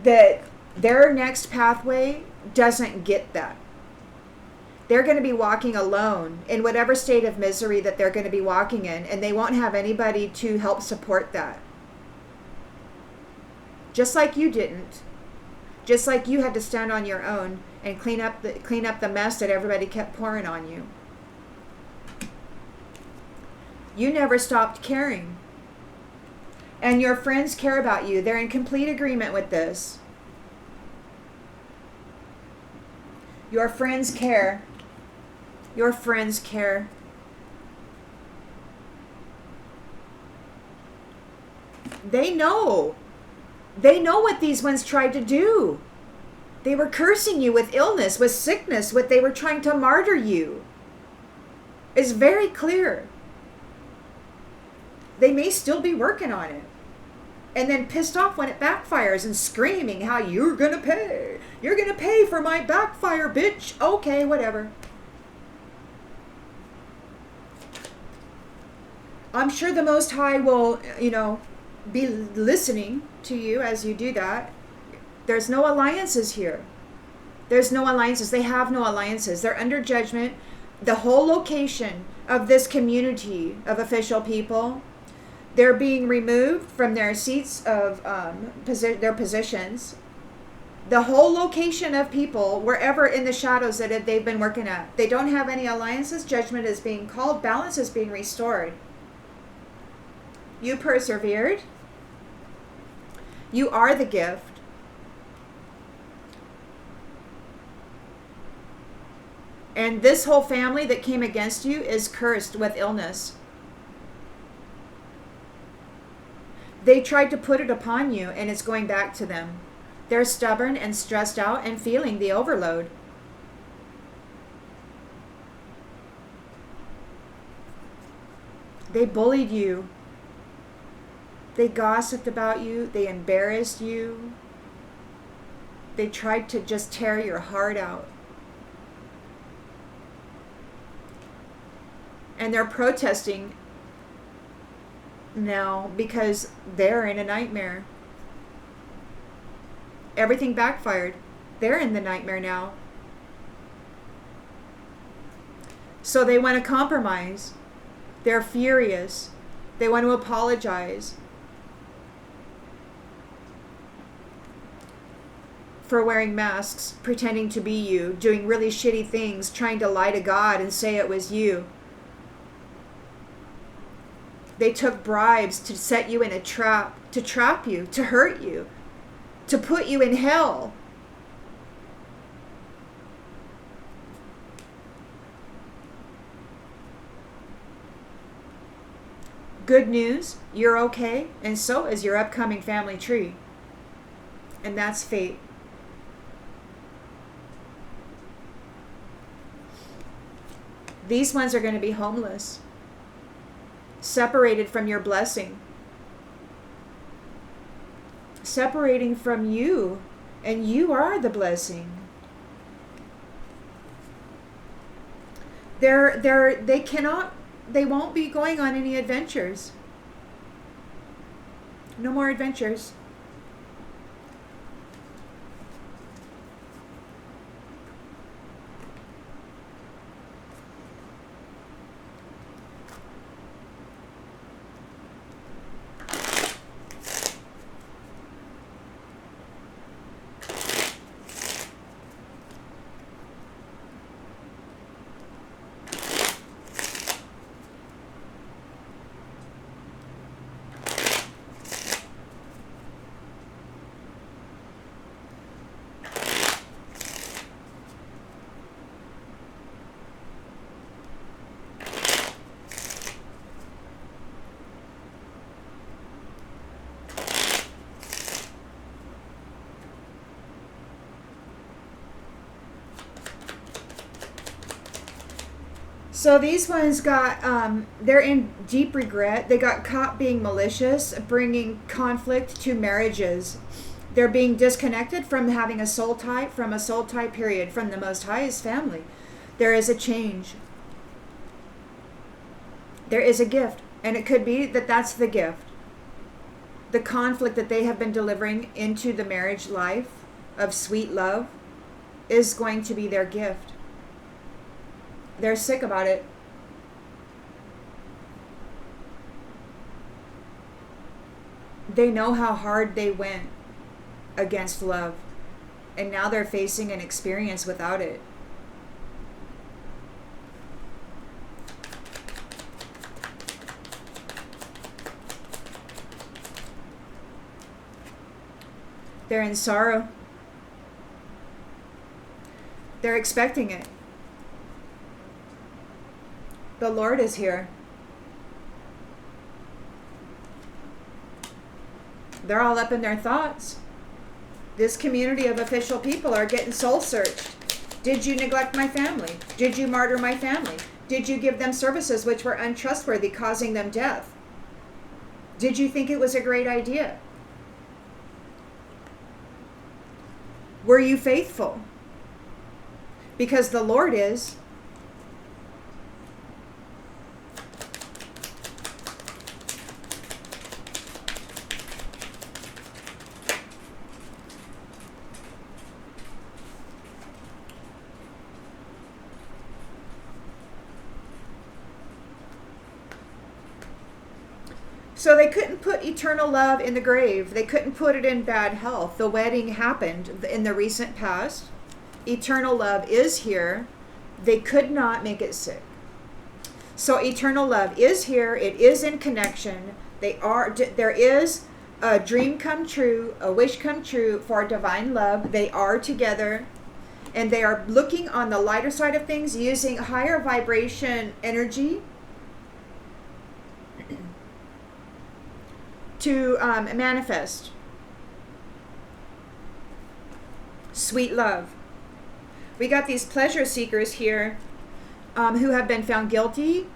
that their next pathway doesn't get that. They're going to be walking alone in whatever state of misery that they're going to be walking in, and they won't have anybody to help support that. Just like you didn't. Just like you had to stand on your own and clean up the mess that everybody kept pouring on you. You never stopped caring. And your friends care about you. They're in complete agreement with this. Your friends care. Your friends care. They know. They know what these ones tried to do. They were cursing you with illness, with sickness, they were trying to martyr you. It's very clear. They may still be working on it. And then pissed off when it backfires and screaming how you're going to pay. You're going to pay for my backfire, bitch. Okay, whatever. I'm sure the Most High will, be listening to you as you do that. There's no alliances here. There's no alliances. They have no alliances. They're under judgment. The whole location of this community of official people, they're being removed from their seats of their positions. The whole location of people, wherever in the shadows that they've been working at, they don't have any alliances. Judgment is being called. Balance is being restored. You persevered. You are the gift. And this whole family that came against you is cursed with illness. They tried to put it upon you, and it's going back to them. They're stubborn and stressed out and feeling the overload. They bullied you. They gossiped about you. They embarrassed you. They tried to just tear your heart out. And they're protesting now because they're in a nightmare. Everything backfired. They're in the nightmare now. So they want to compromise. They're furious. They want to apologize for wearing masks, pretending to be you, doing really shitty things, trying to lie to God and say it was you. They took bribes to set you in a trap, to trap you, to hurt you, to put you in hell. Good news, you're okay, and so is your upcoming family tree. And that's fate. These ones are going to be homeless, separated from your blessing, separating from you, and you are the blessing. They won't be going on any adventures. No more adventures. So these ones they're in deep regret. They got caught being malicious, bringing conflict to marriages. They're being disconnected from having a soul tie, from period, from the Most High's family. There is a change. There is a gift, and it could be that that's the gift. The conflict that they have been delivering into the marriage life of sweet love is going to be their gift. They're sick about it. They know how hard they went against love, and now they're facing an experience without it. They're in sorrow. They're expecting it. The Lord is here. They're all up in their thoughts. This community of official people are getting soul searched. Did you neglect my family? Did you martyr my family? Did you give them services which were untrustworthy, causing them death? Did you think it was a great idea? Were you faithful? Because the Lord is. So they couldn't put eternal love in the grave. They couldn't put it in bad health. The wedding happened in the recent past. Eternal love is here. They could not make it sick. So eternal love is here. It is in connection. There is a dream come true, a wish come true for divine love. They are together, and they are looking on the lighter side of things, using higher vibration energy to manifest sweet love. We got these pleasure seekers here who have been found guilty.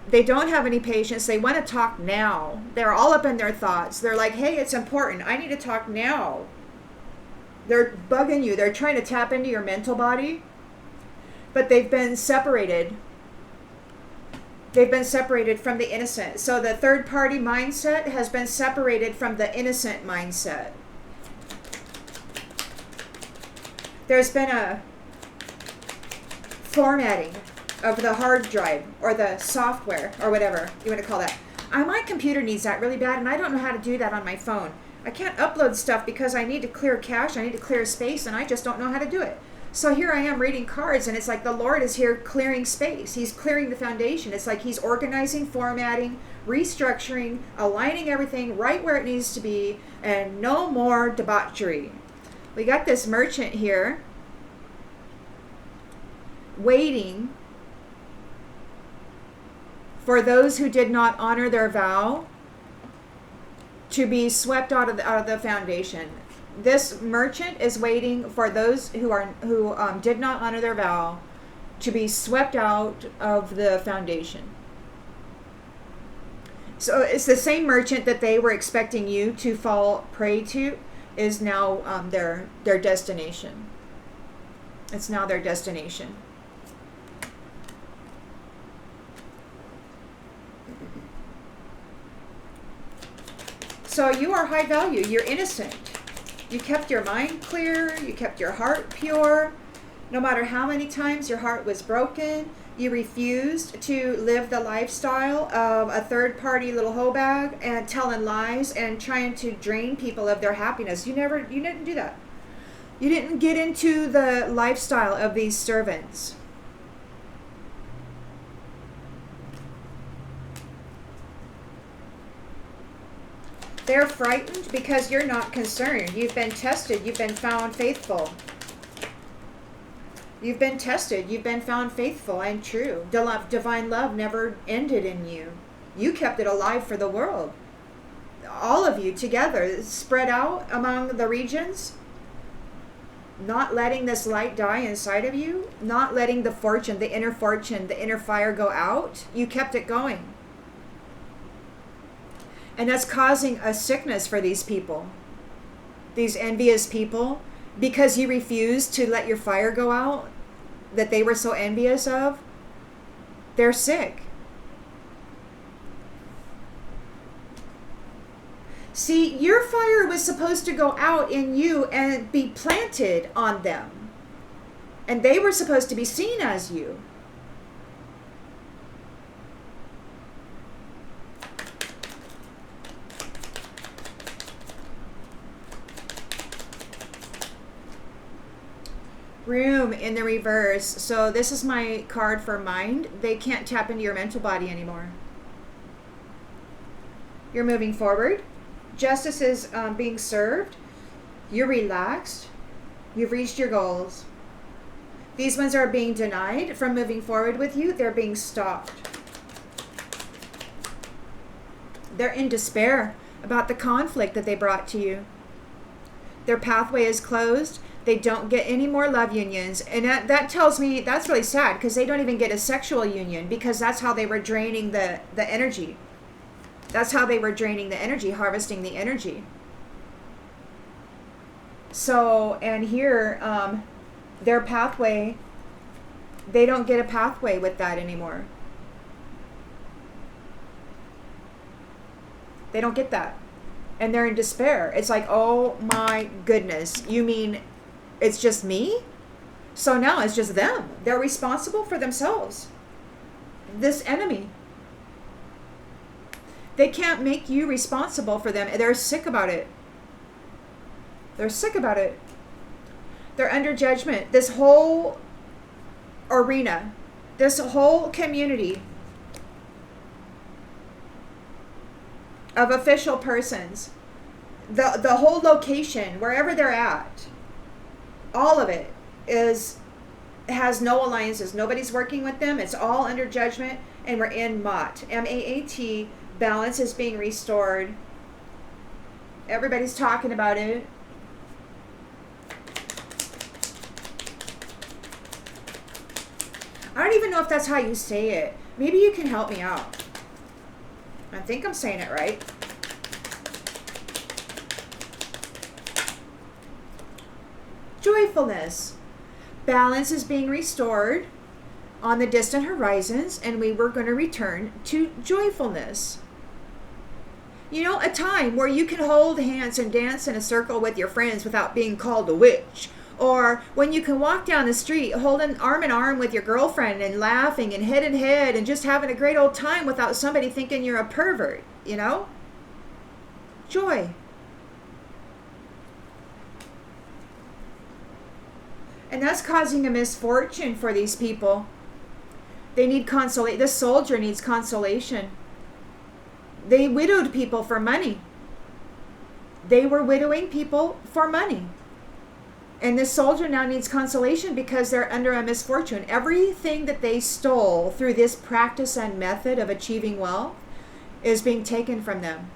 They don't have any patience. They want to talk now. They're all up in their thoughts. They're like, hey, it's important. I need to talk now. They're bugging you. They're trying to tap into your mental body. But they've been separated. They've been separated from the innocent. So the third party mindset has been separated from the innocent mindset. There's been a formatting of the hard drive or the software or whatever you want to call that. My computer needs that really bad, and I don't know how to do that on my phone. I can't upload stuff because I need to clear cache, I need to clear space, and I just don't know how to do it. So here I am reading cards, and it's like the Lord is here clearing space. He's clearing the foundation. It's like he's organizing, formatting, restructuring, aligning everything right where it needs to be, and no more debauchery. We got this merchant here waiting for those who did not honor their vow to be swept out of the foundation. This merchant is waiting for those who did not honor their vow to be swept out of the foundation. So it's the same merchant that they were expecting you to fall prey to is now their destination. It's now their destination. So you are high value. You're innocent. You kept your mind clear. You kept your heart pure. No matter how many times your heart was broken, you refused to live the lifestyle of a third-party little hoe bag and telling lies and trying to drain people of their happiness. You didn't do that. You didn't get into the lifestyle of these servants. They're frightened because you're not concerned. You've been tested. You've been found faithful. You've been tested. You've been found faithful and true. Divine love never ended in you. You kept it alive for the world. All of you together, spread out among the regions, not letting this light die inside of you, not letting the inner fire go out. You kept it going. And that's causing a sickness for these people, these envious people, because you refused to let your fire go out that they were so envious of. They're sick. See, your fire was supposed to go out in you and be planted on them. And they were supposed to be seen as you. Room in the reverse. So this is my card for mind. They can't tap into your mental body anymore. You're moving forward. Justice is being served. You're relaxed. You've reached your goals. These ones are being denied from moving forward with you. They're being stopped. They're in despair about the conflict that they brought to you. Their pathway is closed. They don't get any more love unions. And that tells me that's really sad, because they don't even get a sexual union, because that's how they were draining the energy. That's how they were draining the energy, harvesting the energy. So, and here, their pathway, they don't get a pathway with that anymore. They don't get that. And they're in despair. It's like, oh my goodness, you mean it's just me? So now it's just them. They're responsible for themselves. This enemy. They can't make you responsible for them. They're sick about it. They're sick about it. They're under judgment. This whole arena, this whole community of official persons. The whole location, wherever they're at, all of it has no alliances. Nobody's working with them. It's all under judgment, and we're in MAAT. MAAT, balance is being restored. Everybody's talking about it. I don't even know if that's how you say it. Maybe you can help me out. I think I'm saying it right. Joyfulness. Balance is being restored on the distant horizons, and we were going to return to joyfulness. You know, a time where you can hold hands and dance in a circle with your friends without being called a witch. Or when you can walk down the street holding arm in arm with your girlfriend and laughing and head in head and just having a great old time without somebody thinking you're a pervert, you know? Joy. And that's causing a misfortune for these people. They need consolation. This soldier needs consolation. They widowed people for money. They were widowing people for money. And this soldier now needs consolation because they're under a misfortune. Everything that they stole through this practice and method of achieving wealth is being taken from them.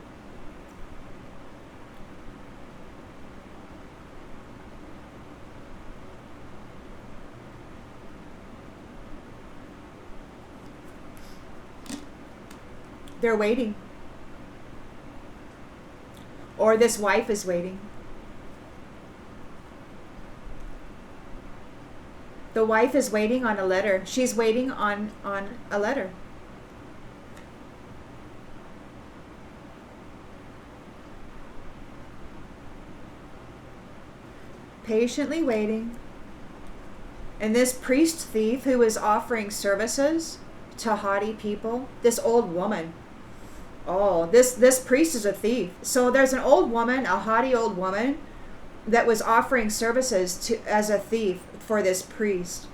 They're waiting. Or this wife is waiting. The wife is waiting on a letter. She's waiting on a letter. Patiently waiting. And this priest thief who is offering services to haughty people, this old woman. Oh, this priest is a thief. So there's an old woman, a haughty old woman, that was offering services as a thief for this priest.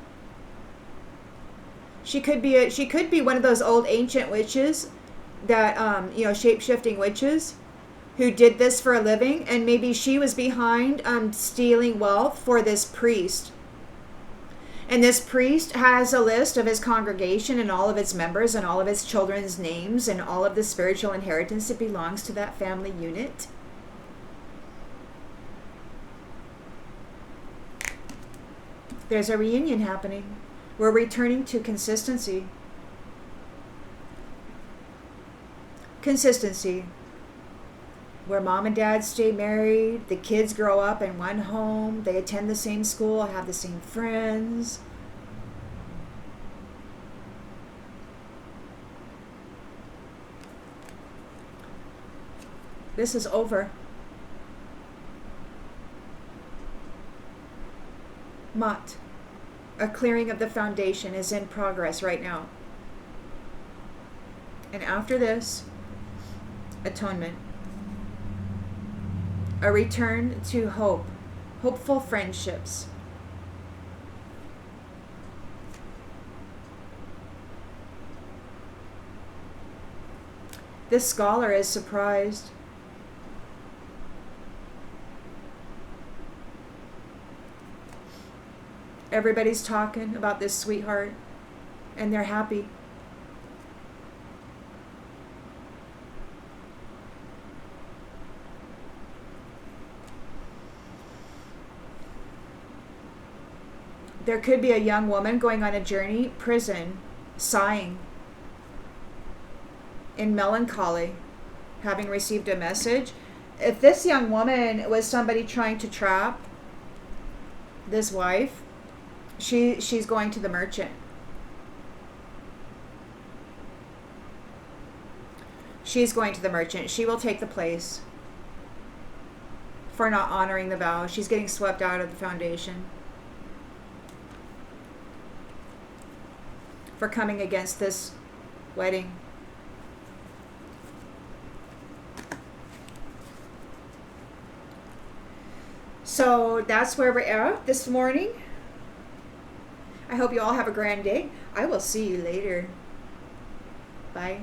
She could be one of those old ancient witches that shape-shifting witches who did this for a living, and maybe she was behind stealing wealth for this priest. And this priest has a list of his congregation and all of its members and all of its children's names and all of the spiritual inheritance that belongs to that family unit. There's a reunion happening. We're returning to consistency. Consistency. Where mom and dad stay married, the kids grow up in one home, they attend the same school, have the same friends. This is over. MAAT, a clearing of the foundation, is in progress right now. And after this, atonement. A return to hope, hopeful friendships. This scholar is surprised. Everybody's talking about this sweetheart, and they're happy. There could be a young woman going on a journey, prison, sighing, in melancholy, having received a message. If this young woman was somebody trying to trap this wife, she's going to the merchant. She's going to the merchant. She will take the place for not honoring the vow. She's getting swept out of the foundation. For coming against this wedding. So that's where we're at this morning. I hope you all have a grand day. I will see you later. Bye.